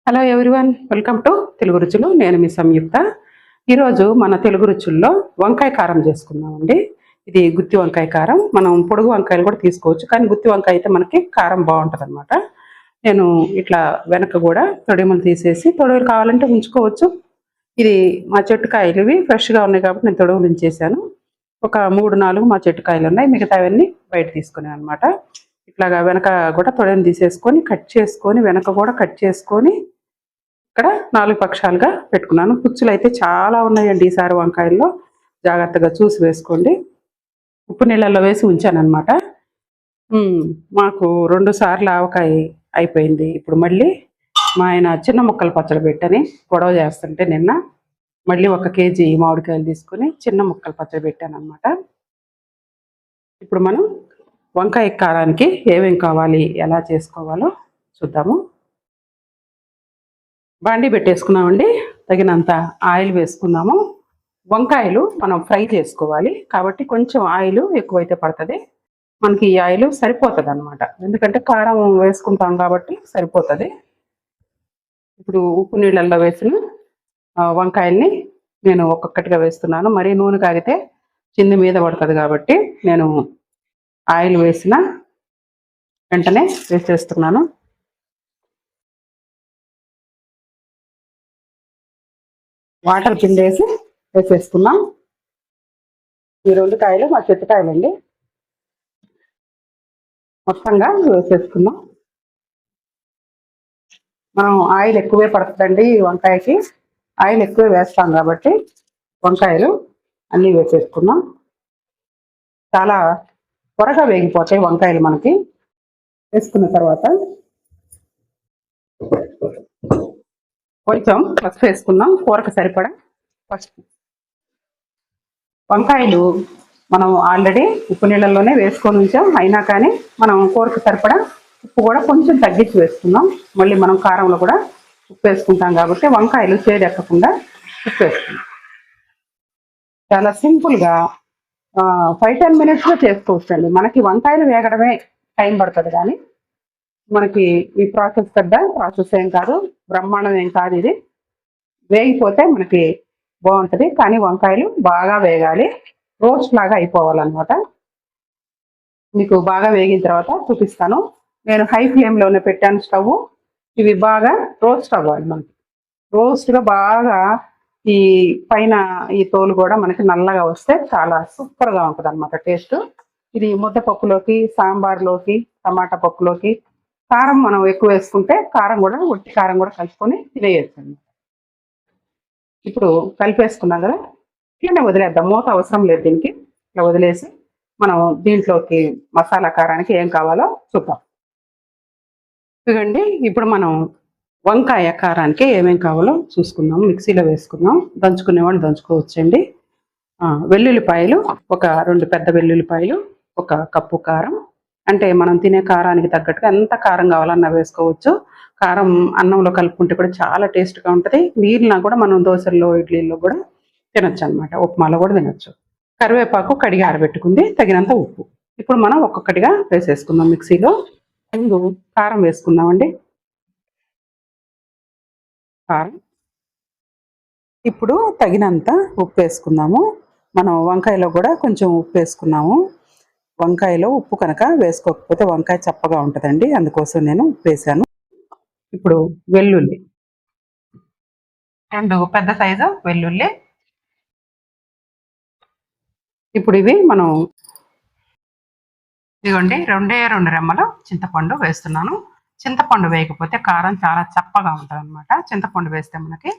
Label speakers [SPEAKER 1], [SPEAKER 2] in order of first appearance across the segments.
[SPEAKER 1] Hello everyone, welcome to Telugu రుచులు. నేను మీ సంయుక్త. ఈరోజు మన తెలుగు రుచుల్లో వంకాయ కారం చేసుకుందామండి. ఇది గుత్తి వంకాయ కారం. మనం పొడుగు వంకాయలు కూడా తీసుకోవచ్చు, కానీ గుత్తి వంకాయ అయితే మనకి కారం బాగుంటుంది అనమాట. నేను ఇట్లా వెనక కూడా తొడిమలు తీసేసి, తొడుగులు కావాలంటే ఉంచుకోవచ్చు. ఇది మా చెట్టు కాయలు, ఇవి ఫ్రెష్గా ఉన్నాయి కాబట్టి నేను తొడుగులు ఉంచేసాను. ఒక 3-4 మా చెట్టు కాయలు ఉన్నాయి, మిగతావన్నీ బయట తీసుకున్నాను అనమాట. ఇట్లాగా వెనక కూడా తొడని తీసేసుకొని కట్ చేసుకొని, వెనక కూడా కట్ చేసుకొని ఇక్కడ 4 పక్షాలుగా పెట్టుకున్నాను. పుచ్చులు అయితే చాలా ఉన్నాయండి ఈసారి వంకాయల్లో. జాగ్రత్తగా చూసి వేసుకోండి. ఉప్పు నీళ్ళల్లో వేసి ఉంచానమాట. మాకు 2 సార్లు ఆవకాయ అయిపోయింది. ఇప్పుడు మళ్ళీ మా ఆయన చిన్న ముక్కలు పచ్చడి పెట్టని గొడవ చేస్తుంటే నిన్న మళ్ళీ 1 కేజీ మామిడికాయలు తీసుకొని చిన్న ముక్కలు పచ్చడి పెట్టాను అనమాట. ఇప్పుడు మనం వంకాయ కారానికి ఏమేం కావాలి, ఎలా చేసుకోవాలో చూద్దాము. బాండీ పెట్టేసుకున్నామండి. తగినంత ఆయిల్ వేసుకున్నాము. వంకాయలు మనం ఫ్రై చేసుకోవాలి కాబట్టి కొంచెం ఆయిల్ ఎక్కువైతే పడుతుంది. మనకి ఈ ఆయిల్ సరిపోతుంది అనమాట, ఎందుకంటే కారం వేసుకుంటాం కాబట్టి సరిపోతుంది. ఇప్పుడు ఉప్పు నీళ్ళల్లో వేసిన వంకాయల్ని నేను ఒక్కొక్కటిగా వేస్తున్నాను. మరీ నూనె కాగితే చింది మీద పడుతుంది కాబట్టి నేను ఆయిల్ వేసిన వెంటనే వేసేస్తున్నాను. వాటర్ పిండేసి వేసేసుకున్నాం. ఈ 2 కాయలు మా చెట్టు కాయలండి. మొత్తంగా వేసేసుకున్నాం. మనం ఆయిల్ ఎక్కువే పడుతుందండి ఈ వంకాయకి. ఆయిల్ ఎక్కువే వేస్తాం కాబట్టి వంకాయలు అన్నీ వేసేసుకున్నాం. చాలా త్వరగా వేగిపోతాయి వంకాయలు మనకి. వేసుకున్న తర్వాత కొంచెం పసుపు వేసుకున్నాం, కూరకు సరిపడా పసుపు. వంకాయలు మనం ఆల్రెడీ ఉప్పు నీళ్ళల్లోనే వేసుకొని ఉంచాం, అయినా కానీ మనం కూరకు సరిపడా ఉప్పు కూడా కొంచెం తగ్గించి వేసుకున్నాం. మళ్ళీ మనం కారంలో కూడా ఉప్పు వేసుకుంటాం కాబట్టి వంకాయలు చేదెక్కకుండా ఉప్పు వేసుకున్నాం. చాలా సింపుల్గా 5-10 మినిట్స్లో చేసుకోవచ్చండి. మనకి వంకాయలు వేగడమే టైం పడుతుంది, కానీ మనకి ఈ ప్రాసెస్ పెద్ద ప్రాసెస్ ఏం కాదు, బ్రహ్మాండం ఏం కాదు. ఇది వేగిపోతే మనకి బాగుంటుంది, కానీ వంకాయలు బాగా వేగాలి, రోస్ట్ లాగా అయిపోవాలన్నమాట. మీకు బాగా వేగిన తర్వాత చూపిస్తాను. నేను హై ఫ్లేమ్లోనే పెట్టాను స్టవ్. ఇవి బాగా రోస్ట్ అవ్వాలి, మనకి రోస్ట్గా బాగా ఈ పైన ఈ తోలు కూడా మనకి నల్లగా వస్తే చాలా సూపర్గా ఉంటుంది అనమాట టేస్ట్. ఇది ముద్దపప్పులోకి, సాంబార్లోకి, టమాటా పప్పులోకి, కారం మనం ఎక్కువ వేసుకుంటే కారం కూడా ఒట్టి కారం కూడా కలుపుకొని తినేయచ్చు. ఇప్పుడు కలిపేసుకున్నాం కదా, ఇట్లనే వదిలేద్దాం, మూత అవసరం లేదు దీనికి. ఇట్లా వదిలేసి మనం దీంట్లోకి మసాలా కారానికి ఏం కావాలో చూద్దాం. చూడండి, ఇప్పుడు మనం వంకాయ కారానికి ఏమేం కావాలో చూసుకుందాం. మిక్సీలో వేసుకుందాం, దంచుకునేవాళ్ళు దంచుకోవచ్చండి. వెల్లుల్లిపాయలు, ఒక 2 పెద్ద వెల్లుల్లిపాయలు, 1 కప్పు కారం. అంటే మనం తినే కారానికి తగ్గట్టుగా ఎంత కారం కావాలన్నా వేసుకోవచ్చు. కారం అన్నంలో కలుపుకుంటే కూడా చాలా టేస్ట్గా ఉంటుంది. మిగిలినా కూడా మనం దోశల్లో, ఇడ్లీల్లో కూడా తినొచ్చు అనమాట, ఉప్మాలో కూడా తినొచ్చు. కరివేపాకు కడిగి ఆరబెట్టుకుంది, తగినంత ఉప్పు. ఇప్పుడు మనం ఒక్కొక్కటిగా వేసేసుకుందాం మిక్సీలో. ముందు కారం వేసుకుందామండి. కారం, ఇప్పుడు తగినంత ఉప్పు వేసుకుందాము. మనం వంకాయలో కూడా కొంచెం ఉప్పు వేసుకున్నాము. వంకాయలో ఉప్పు కనుక వేసుకోకపోతే వంకాయ చప్పగా ఉంటుందండి, అందుకోసం నేను ఉప్పు వేసాను. ఇప్పుడు వెల్లుల్లి, 2 పెద్ద సైజు వెల్లుల్లి. ఇప్పుడు ఇవి మనం ఇదిగోండి 2 రెమ్మలు చింతపండు వేస్తున్నాను. చింతపండు వేయకపోతే కారం చాలా చప్పగా ఉంటుంది అనమాట. చింతపండు వేస్తే మనకి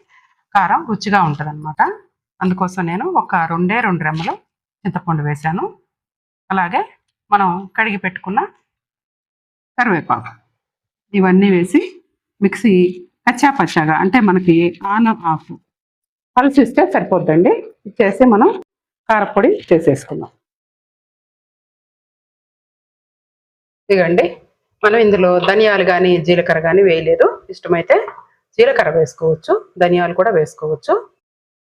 [SPEAKER 1] కారం రుచిగా ఉంటుంది అనమాట. అందుకోసం నేను ఒక 2 రెమ్మలు చింతపండు వేశాను. అలాగే మనం కడిగి పెట్టుకున్న కరివేపాకు, ఇవన్నీ వేసి మిక్సీ కచ్చాపచ్చాగా, అంటే మనకి ఆన్ ఆఫ్ కలిసిస్తే సరిపోద్దండి. ఇచ్చేసి మనం కారపొడి చేసేసుకుందాం. ఇదిగండి, మనం ఇందులో ధనియాలు కానీ జీలకర్ర కానీ వేయలేదు. ఇష్టమైతే జీలకర్ర వేసుకోవచ్చు, ధనియాలు కూడా వేసుకోవచ్చు.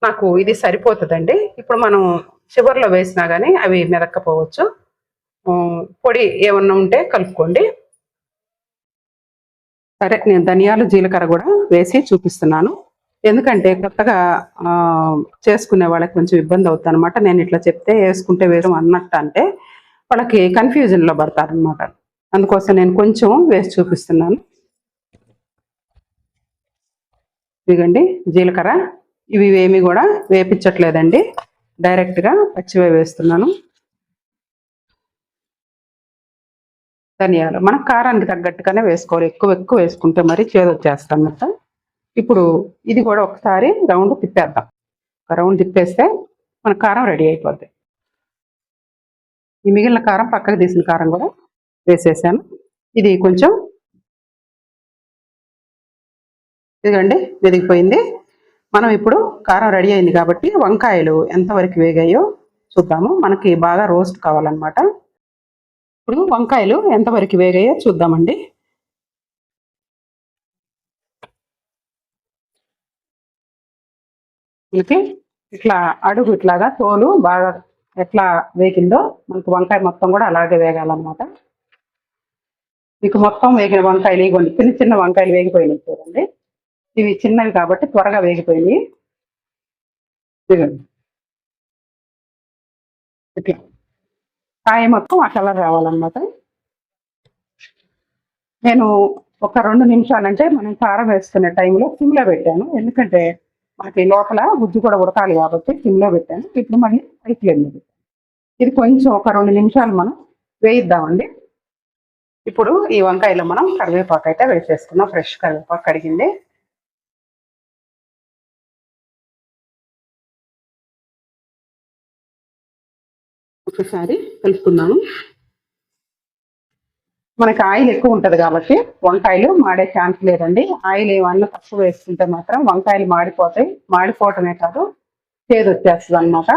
[SPEAKER 1] నాకు ఇది సరిపోతుందండి. ఇప్పుడు మనం చివర్లో వేసినా కానీ అవి మెదక్కపోవచ్చు. పొడి ఏమన్నా ఉంటే కలుపుకోండి. సరే, నేను ధనియాలు జీలకర్ర కూడా వేసి చూపిస్తున్నాను. ఎందుకంటే కొత్తగా చేసుకునే వాళ్ళకి కొంచెం ఇబ్బంది అవుతుంది అనమాట. నేను ఇట్లా చెప్తే వేసుకుంటే వేరు అన్నట్టు అంటే వాళ్ళకి కన్ఫ్యూజన్లో పడతారనమాట. అందుకోసం నేను కొంచెం వేసి చూపిస్తున్నాను. ఇదిగండి జీలకర్ర, ఇవి ఏమి కూడా వేపించట్లేదండి, డైరెక్ట్గా పచ్చివే వేస్తున్నాను. ధనియాలు మన కారానికి తగ్గట్టుగానే వేసుకోవాలి, ఎక్కువ ఎక్కువ వేసుకుంటే మరి చేదు వచ్చేస్తాం అన్నమాట. ఇప్పుడు ఇది కూడా ఒకసారి రౌండ్ తిప్పేద్దాం. ఒక రౌండ్ తిప్పేస్తే మన కారం రెడీ అయిపోద్ది. ఈ మిగిలిన కారం, పక్కకు తీసిన కారం కూడా వేసేసాను. ఇది కొంచెం ఇదిగండి వెదిగిపోయింది. మనం ఇప్పుడు కారం రెడీ అయింది కాబట్టి వంకాయలు ఎంతవరకు వేగాయో చూద్దాము. మనకి బాగా రోస్ట్ కావాలన్నమాట. ఇప్పుడు వంకాయలు ఎంతవరకు వేగాయో చూద్దామండి. మనకి ఇట్లా అడుగు ఇట్లాగా తోలు బాగా ఎట్లా వేగిందో మనకు వంకాయ మొత్తం కూడా అలాగే వేగాలన్నమాట. మీకు మొత్తం వేగిన వంకాయలు ఇవ్వండి, చిన్న చిన్న వంకాయలు వేగిపోయినాయి చూడండి. ఇవి చిన్నవి కాబట్టి త్వరగా వేగిపోయినాయి. ఇదిగోండి ఇట్లా కాయ మొత్తం ఆ కలర్ రావాలన్నమాట. నేను ఒక 2 నిమిషాలంటే మనం కారం వేసుకునే టైంలో సిమ్లో పెట్టాను, ఎందుకంటే మనకి లోపల గుజ్జు కూడా ఉడకాలి కాబట్టి సిమ్లో పెట్టాను. ఇప్పుడు మళ్ళీ హై ఫ్లేమ్ మీద ఇది కొంచెం ఒక 2 నిమిషాలు మనం వేయిద్దామండి. ఇప్పుడు ఈ వంకాయలో మనం కరివేపాకు అయితే వేసేసుకున్నాం, ఫ్రెష్ కరివేపాకు కడిగింది. ఒకసారి కలుపుకున్నాము. మనకి ఆయిల్ ఎక్కువ ఉంటుంది కాబట్టి వంకాయలు మాడే ఛాన్స్ లేదండి. ఆయిల్ ఏమన్నా తక్కువ వేసుకుంటే మాత్రం వంకాయలు మాడిపోతాయి, మాడిపోవటమే కాదు చేదు వచ్చేస్తుంది అనమాట.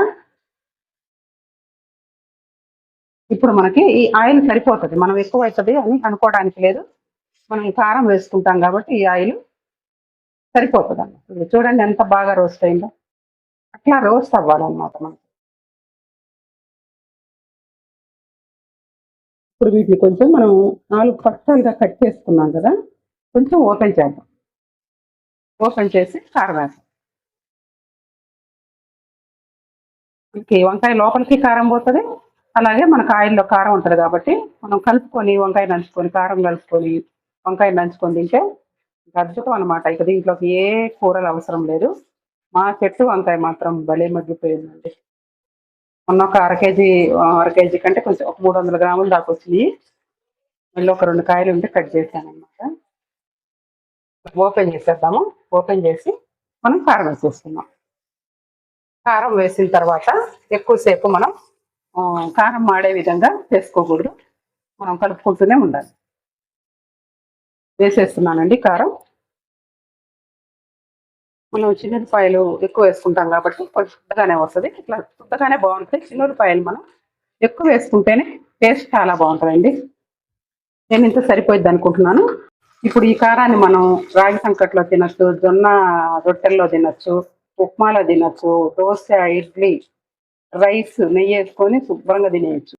[SPEAKER 1] ఇప్పుడు మనకి ఈ ఆయిల్ సరిపోతుంది, మనం ఎక్కువ అవుతుంది అని అనుకోవడానికి లేదు. మనం కారం వేసుకుంటాం కాబట్టి ఈ ఆయిల్ సరిపోతుంది అన్నమాట. చూడండి ఎంత బాగా రోస్ట్ అయిందో, అట్లా రోస్ట్ అవ్వాలన్నమాట మనం. ఇప్పుడు వీటిని కొంచెం మనం 4 పక్షాలుగా కట్ చేసుకున్నాం కదా, కొంచెం ఓపెన్ చేద్దాం. ఓపెన్ చేసి కారం వేస్తాం. మనకి వంకాయ లోపలికి కారం పోతుంది, అలాగే మనకు ఆయిల్లో కారం ఉంటుంది కాబట్టి మనం కలుపుకొని వంకాయ నంచుకొని కారం కలుపుకొని వంకాయ నంచుకొని తింటే అద్భుతం అనమాట. ఇక దీంట్లోకి ఏ కూరలు అవసరం లేదు. మా చెట్టు వంకాయ మాత్రం భలే మగ్గిపోయిందండి. మొన్న ఒక అర కేజీ కంటే కొంచెం ఒక 300 గ్రాములు దాకా వచ్చినాయి. మళ్ళీ ఒక 2 కాయలు ఉంటే కట్ చేశాను అనమాట. ఓపెన్ చేసేద్దాము. ఓపెన్ చేసి మనం కారం వేసేస్తున్నాం. కారం వేసిన తర్వాత ఎక్కువసేపు మనం కారం మాడే విధంగా చేసుకోకూడదు, మనం కలుపుకుంటూనే ఉండాలి. వేసేస్తున్నానండి కారం. మనం చిన్నపాయలు ఎక్కువ వేసుకుంటాం కాబట్టి కొంచెం శుద్ధగానే వస్తుంది, ఇట్లా శుద్ధగానే బాగుంటుంది. చిన్నపాయలు మనం ఎక్కువ వేసుకుంటేనే టేస్ట్ చాలా బాగుంటుందండి. నేను ఇంత సరిపోయిద్ది అనుకుంటున్నాను. ఇప్పుడు ఈ కారాన్ని మనం రాగి సంకట్లో తినచ్చు, జొన్న రొట్టెల్లో తినచ్చు, ఉప్మాలో తినచ్చు, దోశ, ఇడ్లీ, రైస్ నెయ్యి వేసుకొని శుభ్రంగా తినేయచ్చు.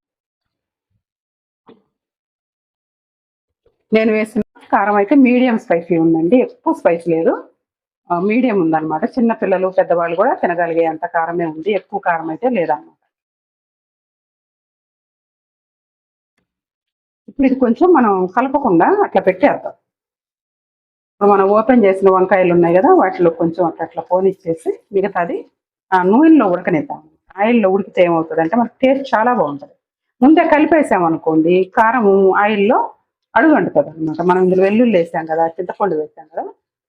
[SPEAKER 1] నేను వేసిన కారం అయితే మీడియం స్పైసీ ఉందండి, ఎక్కువ స్పైసీ లేదు, మీడియం ఉందన్నమాట. చిన్న పిల్లలు పెద్దవాళ్ళు కూడా తినగలిగే అంత కారమే ఉంది, ఎక్కువ కారం అయితే లేదన్నమాట. ఇప్పుడు ఇది కొంచెం మనం కలపకుండా అట్లా పెట్టేద్దాం. ఇప్పుడు మనం ఓపెన్ చేసిన వంకాయలు ఉన్నాయి కదా, వాటిలో కొంచెం అట్లా పోనిచ్చేసి మిగతాది నూనెలో ఉడకనిద్దాం. ఆయిల్లో ఉడికితే ఏమవుతుంది అంటే మనకి టేస్ట్ చాలా బాగుంటుంది. ముందే కలిపేసామనుకోండి కారం ఆయిల్లో అడుగు అంటుతుంది అనమాట. మనం ఇందులో వెల్లుల్లి వేసాం కదా, చింతపండు వేసాం కదా,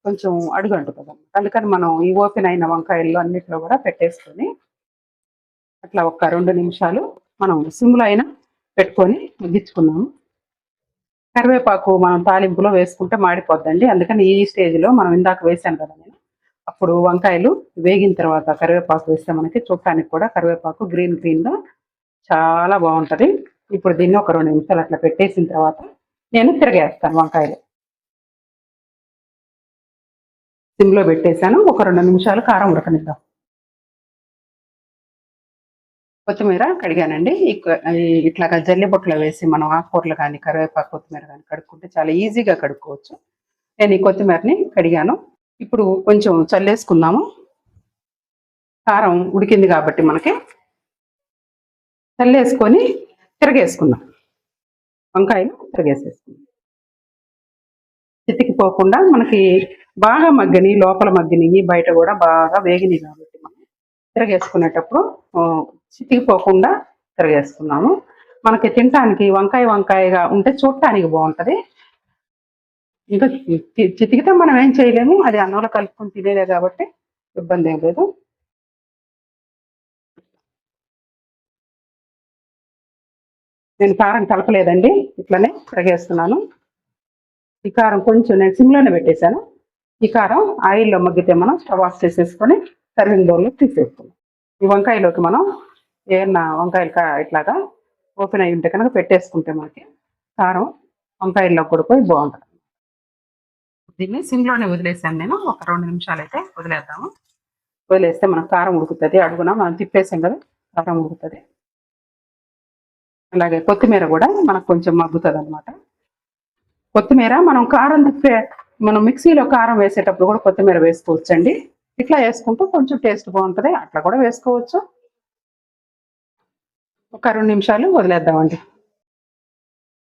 [SPEAKER 1] కొంచెం అడుగు అంటుతుంది అనమాట. అందుకని మనం ఈ ఓపెన్ అయిన వంకాయల్లో అన్నిట్లో కూడా పెట్టేసుకొని అట్లా ఒక 2 నిమిషాలు మనం సిమ్లో అయినా పెట్టుకొని మగ్గించుకున్నాము. కరివేపాకు మనం తాలింపులో వేసుకుంటే మాడిపోద్దండి, అందుకని ఈ స్టేజ్లో మనం ఇందాక వేసాను కదా నేను, అప్పుడు వంకాయలు వేగిన తర్వాత కరివేపాకు వేస్తే మనకి చూడటానికి కూడా కరివేపాకు గ్రీన్గా చాలా బాగుంటుంది. ఇప్పుడు దీన్ని ఒక 2 నిమిషాలు అట్లా పెట్టేసిన తర్వాత నేను తిరగేస్తాను. వంకాయలు సిమ్లో పెట్టేశాను, ఒక 2 నిమిషాలు కారం ఉడకనిద్దాం. కొత్తిమీర కడిగానండి. ఇట్లాగా జల్లి బొట్టులో వేసి మనం ఆకుకూరలు కానీ కరివేపాకు కొత్తిమీర కానీ కడుక్కుంటే చాలా ఈజీగా కడుక్కోవచ్చు. నేను ఈ కొత్తిమీరని కడిగాను. ఇప్పుడు కొంచెం చల్లేసుకుందాము. కారం ఉడికింది కాబట్టి మనకి చల్లేసుకొని తిరగేసుకుందాం. వంకాయలు తిరగేసేసుకుందాం. చితికిపోకుండా మనకి బాగా మగ్గని, లోపల మగ్గని, బయట కూడా బాగా వేగినాయి కాబట్టి మనం తిరగేసుకునేటప్పుడు చితికిపోకుండా తిరగేసుకున్నాము. మనకి తినటానికి వంకాయగా ఉంటే చూడటానికి బాగుంటుంది. ఇంకా చితికితే మనం ఏం చేయలేము, అది అన్నంలో కలుపుకొని తినేదే కాబట్టి ఇబ్బంది ఏం లేదు. నేను కారం కలపలేదండి, ఇట్లనే తిరగేస్తున్నాను. ఈ కారం కొంచెం నేను సిమ్లోనే పెట్టేశాను. ఈ కారం ఆయిల్లో మగ్గితే మనం స్టవ్ ఆఫ్ చేసేసుకొని సర్వింగ్ బౌల్లో తీసేసుకున్నాం. ఈ వంకాయలోకి మనం ఏమన్నా వంకాయలు ఇట్లాగా ఓపెన్ అయి ఉంటే కనుక పెట్టేసుకుంటే మనకి కారం వంకాయల్లో కూడా పోయి బాగుంటుంది. దీన్ని సిమ్లోనే వదిలేసాను నేను. ఒక 2 నిమిషాలు అయితే వదిలేద్దాము. వదిలేస్తే మనకు కారం ఉడుకుతుంది. అడుగున మనం తిప్పేసాం కదా, కారం ఉడుకుతుంది. అలాగే కొత్తిమీర కూడా మనకు కొంచెం మగ్గుతుంది అనమాట. కొత్తిమీర మనం మిక్సీలో కారం వేసేటప్పుడు కూడా కొత్తిమీర వేసుకోవచ్చండి. ఇట్లా వేసుకుంటూ కొంచెం టేస్ట్ బాగుంటుంది. అట్లా కూడా వేసుకోవచ్చు. ఒక 2 నిమిషాలు వదిలేద్దామండి.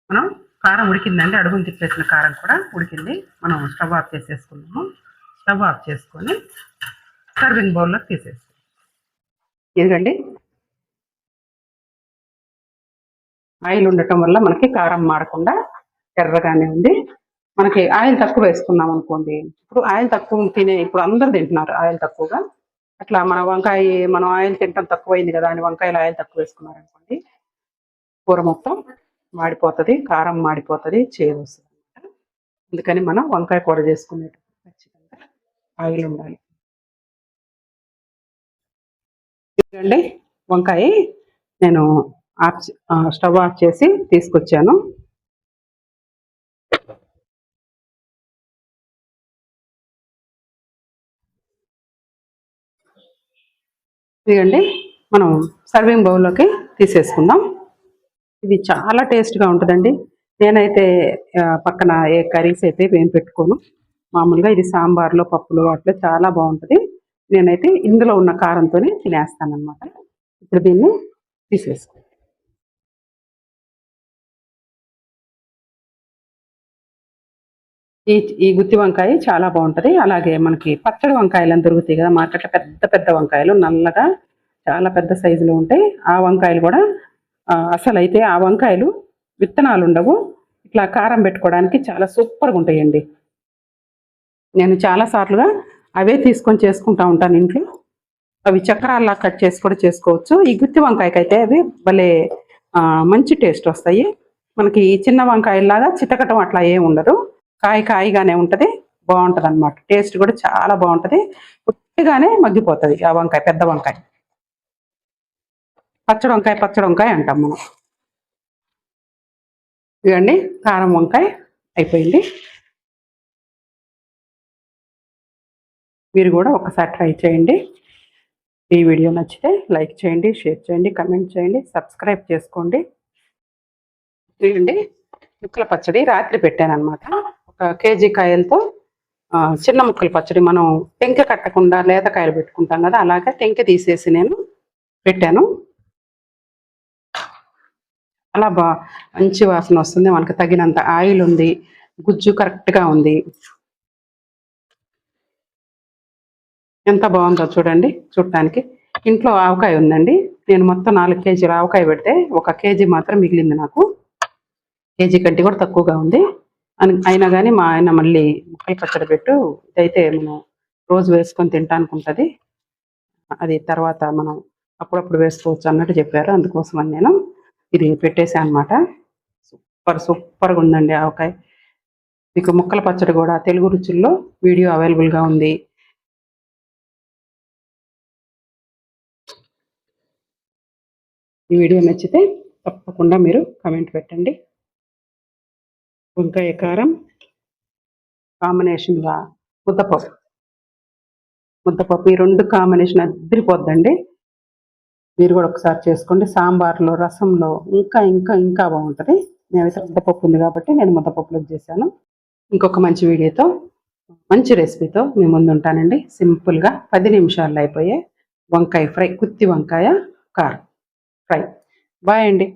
[SPEAKER 1] మనం కారం ఉడికిందండి, అడుగుని తిప్పేసిన కారం కూడా ఉడికింది. మనం స్టవ్ ఆఫ్ చేసేసుకున్నాము. స్టవ్ ఆఫ్ చేసుకొని సర్వింగ్ బౌల్లో తీసేస్తాం. ఎందుకండి ఆయిల్ ఉండటం వల్ల మనకి కారం మాడకుండా ఎర్రగానే ఉంది. మనకి ఆయిల్ తక్కువ వేసుకున్నాం అనుకోండి, ఇప్పుడు ఆయిల్ తక్కువ ఇప్పుడు అందరూ తింటున్నారు ఆయిల్ తక్కువగా. అట్లా మనం ఆయిల్ తింటాం తక్కువైంది కదా అని వంకాయలు ఆయిల్ తక్కువ వేసుకున్నారు అనుకోండి, కూర మొత్తం మాడిపోతుంది, కారం మాడిపోతుంది, చేదు వస్తుంది. అందుకని మనం వంకాయ కూర చేసుకునేటప్పుడు ఖచ్చితంగా ఆయిల్ ఉండాలి. ఎందుకండి వంకాయ నేను స్టవ్ ఆఫ్ చేసి తీసుకొచ్చాను. ఇదిగండి మనం సర్వింగ్ బౌల్లోకి తీసేసుకుందాం. ఇది చాలా టేస్ట్గా ఉంటుందండి. నేనైతే పక్కన ఏ కర్రీస్ అయితే ఏం పెట్టుకోను. మామూలుగా ఇది సాంబార్లో, పప్పులో అట్లా చాలా బాగుంటుంది. నేనైతే ఇందులో ఉన్న కారంతోనే తినేస్తాను అనమాట. ఇప్పుడు దీన్ని తీసేసుకో. ఈ గుత్తి వంకాయ చాలా బాగుంటుంది. అలాగే మనకి పచ్చడి వంకాయలు అని దొరుకుతాయి కదా మార్కెట్లో, పెద్ద పెద్ద వంకాయలు నల్లగా చాలా పెద్ద సైజులో ఉంటాయి. ఆ వంకాయలు కూడా అసలు అయితే ఆ వంకాయలు విత్తనాలు ఉండవు. ఇట్లా కారం పెట్టుకోవడానికి చాలా సూపర్గా ఉంటాయండి. నేను చాలా సార్లుగా అవే తీసుకొని చేసుకుంటా ఉంటాను ఇంట్లో. అవి చక్రాల్లా కట్ చేసి కూడా చేసుకోవచ్చు. ఈ గుత్తి వంకాయకి అయితే అవి భలే మంచి టేస్ట్ వస్తాయి. మనకి చిన్న వంకాయలాగా చితకటం అట్లా ఏం ఉండదు. కాయగానే ఉంటుంది, బాగుంటుంది అనమాట. టేస్ట్ కూడా చాలా బాగుంటుంది. పుట్టిగానే మగ్గిపోతుంది ఆ వంకాయ, పెద్ద వంకాయ. పచ్చడి వంకాయ అంటాం మనం. ఇదండి కారం వంకాయ అయిపోయింది. మీరు కూడా ఒకసారి ట్రై చేయండి. ఈ వీడియో నచ్చితే లైక్ చేయండి, షేర్ చేయండి, కమెంట్ చేయండి, సబ్స్క్రైబ్ చేసుకోండి. ఇదండి ముక్కల పచ్చడి రాత్రి పెట్టాను అనమాట. 1 కేజీ కాయలతో చిన్న ముక్కల పచ్చడి. మనం టెంక కట్టకుండా లేత కాయలు పెట్టుకుంటాం కదా, అలాగే టెంక తీసేసి నేను పెట్టాను. అలా మంచి వాసన వస్తుంది. మనకు తగినంత ఆయిల్ ఉంది, గుజ్జు కరెక్ట్గా ఉంది. ఎంత బాగుందో చూడండి. చూడటానికి ఇంట్లో ఆవకాయ ఉందండి. నేను మొత్తం 4 కేజీల ఆవకాయ పెడితే 1 కేజీ మాత్రం మిగిలింది నాకు. కేజీ కంటే కూడా తక్కువగా ఉంది. అయినా కానీ మా ఆయన మళ్ళీ ముక్కలు పచ్చడి పెట్టు, ఇదైతే మనం రోజు వేసుకొని తింటానికి ఉంటుంది, అది తర్వాత మనం అప్పుడప్పుడు వేసుకోవచ్చు అన్నట్టు చెప్పారు. అందుకోసమని నేను ఇది పెట్టేశాను అనమాట. సూపర్గా ఉందండి ఆవకాయ. మీకు ముక్కల పచ్చడి కూడా తెలుగు రుచుల్లో వీడియో అవైలబుల్గా ఉంది. ఈ వీడియో నచ్చితే తప్పకుండా మీరు కామెంట్ పెట్టండి. వంకాయ కారం కాంబినేషన్గా ముద్దపప్పు ఈ 2 కాంబినేషన్ అదిరిపోద్దండి. మీరు కూడా ఒకసారి చేసుకోండి. సాంబార్లో, రసంలో ఇంకా ఇంకా ఇంకా బాగుంటుంది. నేనైతే ముద్దపప్పు ఉంది కాబట్టి నేను ముద్దపప్పులోకి చేశాను. ఇంకొక మంచి వీడియోతో మంచి రెసిపీతో మీ ముందు ఉంటానండి. సింపుల్గా 10 నిమిషాల్లో అయిపోయే వంకాయ ఫ్రై, కుత్తి వంకాయ కారం ఫ్రై. బాయ్ అండి.